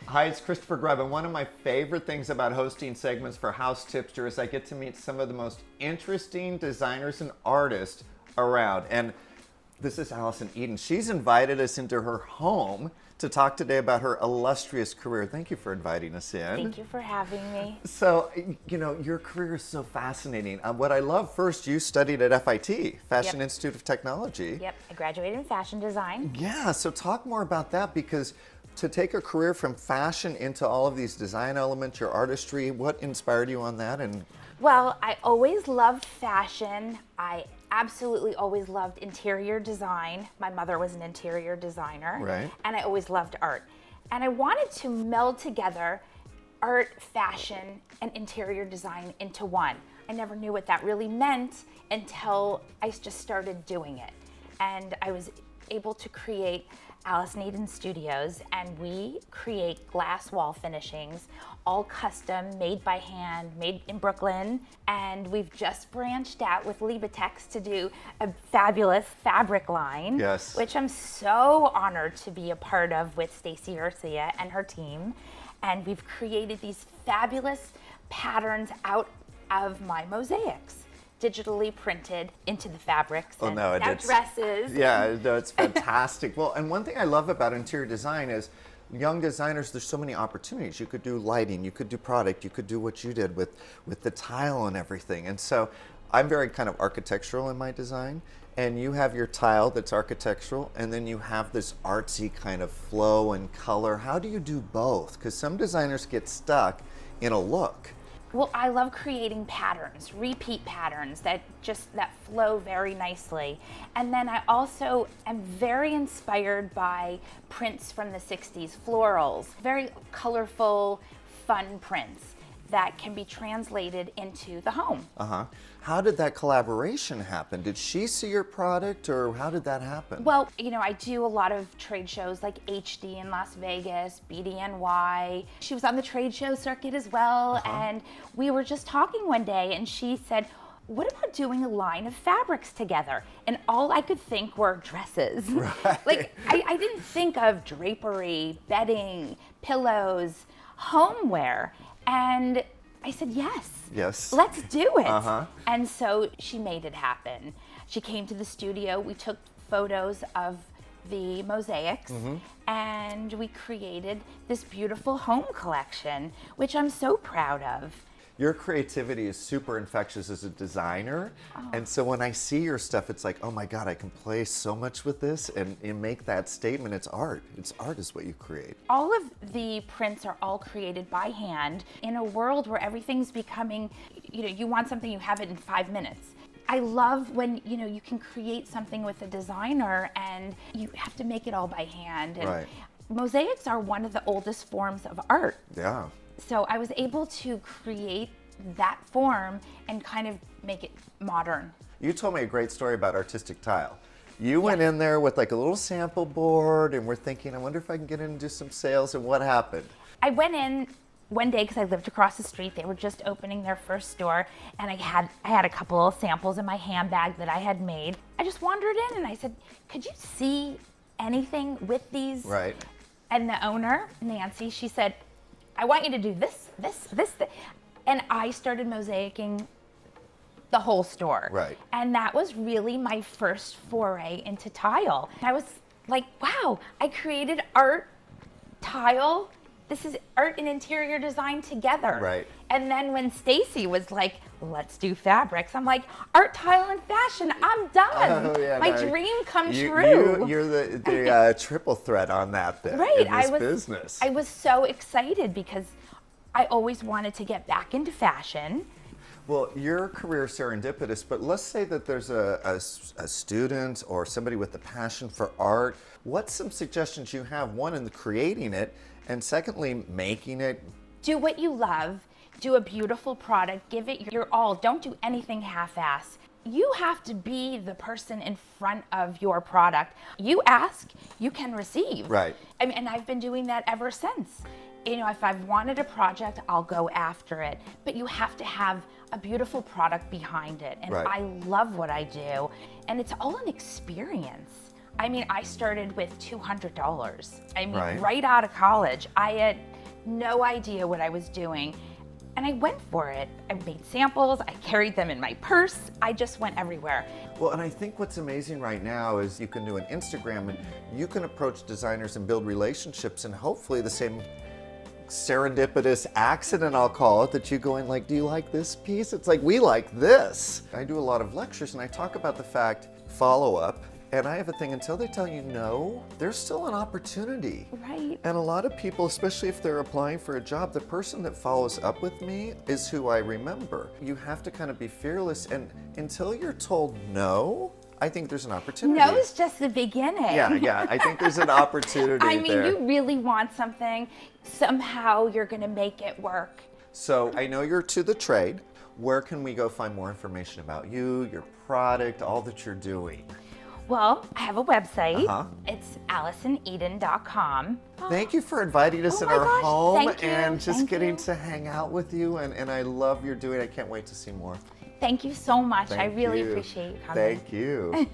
Hi, it's Christopher Grubb, and one of my favorite things about hosting segments for House Tipster is I get to meet some of the most interesting designers and artists around. And this is Allison Eden. She's invited us into her home to talk today about her illustrious career. Thank you for inviting us in. Thank you for having me. So, you know, your career is so fascinating. What I love first, you studied at FIT, Fashion Institute of Technology. Yep, I graduated in fashion design. Yeah, so talk more about that, because to take a career from fashion into all of these design elements, your artistry, what inspired you on that? And Well, I always loved fashion. I absolutely always loved interior design. My mother was an interior designer. Right. And I always loved art. And I wanted to meld together art, fashion, and interior design into one. I never knew what that really meant until I just started doing it. And I was able to create Allison Eden Studios, and we create glass wall finishings, all custom, made by hand, made in Brooklyn. And we've just branched out with Libatex to do a fabulous fabric line, Yes. which I'm so honored to be a part of with Stacy Garcia and her team. And we've created these fabulous patterns out of my mosaics, digitally printed into the fabrics and now dresses. Yeah, no, it's fantastic. Well, and one thing I love about interior design is young designers, there's so many opportunities. You could do lighting, you could do product, you could do what you did with the tile and everything. And so I'm very kind of architectural in my design, and you have your tile that's architectural, and then you have this artsy kind of flow and color. How do you do both? Because some designers get stuck in a look. Well, I love creating patterns, repeat patterns that flow very nicely. And then I also am very inspired by prints from the 60s, florals, very colorful, fun prints that can be translated into the home. How did that collaboration happen? Did she see your product, or how did that happen? Well, you know, I do a lot of trade shows like HD in Las Vegas, BDNY. She was on the trade show circuit as well, and we were just talking one day, and she said, what about doing a line of fabrics together? And all I could think were dresses. Right. Like, I didn't think of drapery, bedding, pillows, homeware. And I said, yes, let's do it. And so she made it happen. She came to the studio, we took photos of the mosaics, and we created this beautiful home collection, which I'm so proud of. Your creativity is super infectious as a designer. And so when I see your stuff, it's like, oh my God, I can play so much with this and make that statement. It's art. It's art is what you create. All of the prints are all created by hand in a world where everything's becoming, you know, you want something, you have it in 5 minutes. I love when, you know, you can create something with a designer and you have to make it all by hand. And mosaics are one of the oldest forms of art. Yeah. So I was able to create that form and kind of make it modern. You told me a great story about artistic tile. You went in there with like a little sample board, and we're thinking, I wonder if I can get in and do some sales, and what happened? I went in one day because I lived across the street. They were just opening their first store, and I had a couple of samples in my handbag that I had made. I just wandered in and I said, could you see anything with these? Right. And the owner, Nancy, she said, I want you to do this. And I started mosaicing the whole store. Right. And that was really my first foray into tile. I was like, wow, I created art, tile. This is art and interior design together. Right. And then when Stacy was like, let's do fabrics, I'm like, art, tile, and fashion, I'm done. Oh, yeah, my dream come true. You're the triple threat on that then, right. in this business. I was so excited because I always wanted to get back into fashion. Well, your career is serendipitous, but let's say that there's a student or somebody with a passion for art. What's some suggestions you have, one, in the creating it, and secondly, making it? Do what you love, do a beautiful product, give it your all. Don't do anything half-ass. You have to be the person in front of your product. You ask, you can receive. Right. I mean, and I've been doing that ever since. You know, if I've wanted a project, I'll go after it. But you have to have a beautiful product behind it. And I love what I do. And it's all an experience. I mean, I started with $200. I mean, right out of college. I had no idea what I was doing. And I went for it. I made samples, I carried them in my purse, I just went everywhere. Well, and I think what's amazing right now is you can do an Instagram and you can approach designers and build relationships, and hopefully the same serendipitous accident, I'll call it, that you go in like, do you like this piece? It's like, we like this. I do a lot of lectures and I talk about the fact, follow up, and I have a thing, until they tell you no, there's still an opportunity. Right. And a lot of people, especially if they're applying for a job, the person that follows up with me is who I remember. You have to kind of be fearless, and until you're told no, I think there's an opportunity. No is just the beginning. Yeah, I think there's an opportunity I mean, there. you really want something, somehow you're gonna make it work. So I know you're to the trade. Where can we go find more information about you, your product, all that you're doing? Well, I have a website. Uh-huh. It's AllisonEden.com. Thank you for inviting us Oh in my our gosh, home thank you, and just thank getting you. to hang out with you. And I love your doing. I can't wait to see more. Thank you so much. I Thank really you. appreciate you coming. Thank you.